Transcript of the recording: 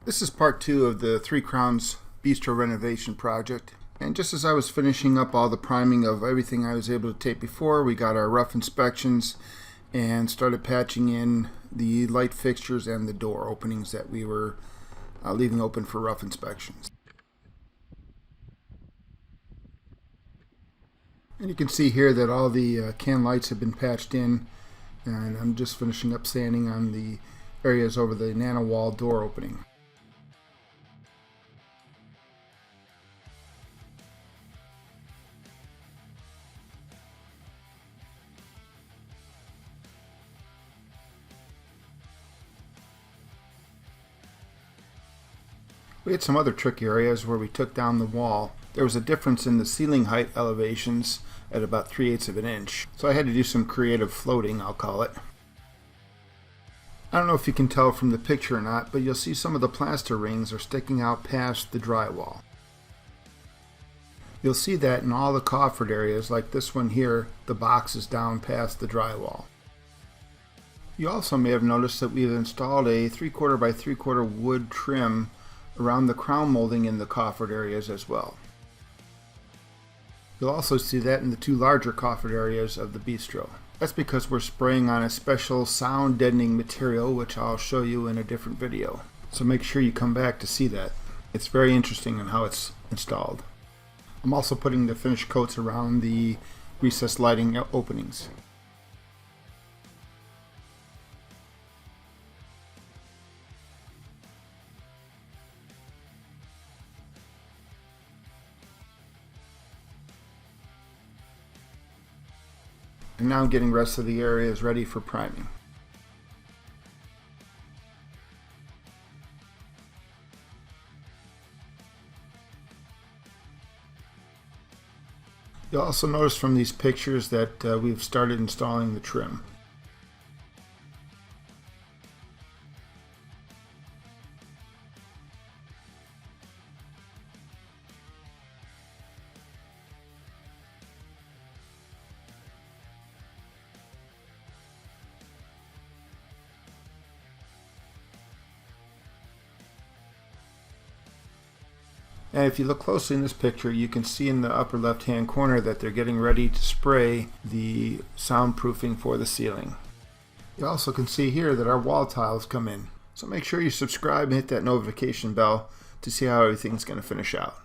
This is part 2 of the Three Crowns Bistro renovation project. And just as I was finishing up all the priming of everything I was able to tape before, we got our rough inspections and started patching in the light fixtures and the door openings that we were leaving open for rough inspections. And you can see here that all the can lights have been patched in, and I'm just finishing up sanding on the areas over the nano wall door opening. We had some other tricky areas where we took down the wall. There was a difference in the ceiling height elevations at about 3/8 of an inch. So I had to do some creative floating, I'll call it. I don't know if you can tell from the picture or not, but you'll see some of the plaster rings are sticking out past the drywall. You'll see that in all the coffered areas, like this one here, the box is down past the drywall. You also may have noticed that we've installed a 3/4 by 3/4 wood trim around the crown molding in the coffered areas as well. You'll also see that in the two larger coffered areas of the bistro. That's because we're spraying on a special sound deadening material, which I'll show you in a different video. So make sure you come back to see that. It's very interesting in how it's installed. I'm also putting the finish coats around the recessed lighting openings. And now I'm getting the rest of the areas ready for priming. You'll also notice from these pictures that we've started installing the trim. And if you look closely in this picture, you can see in the upper left hand corner that they're getting ready to spray the soundproofing for the ceiling. You also can see here that our wall tiles come in. So make sure you subscribe and hit that notification bell to see how everything's going to finish out.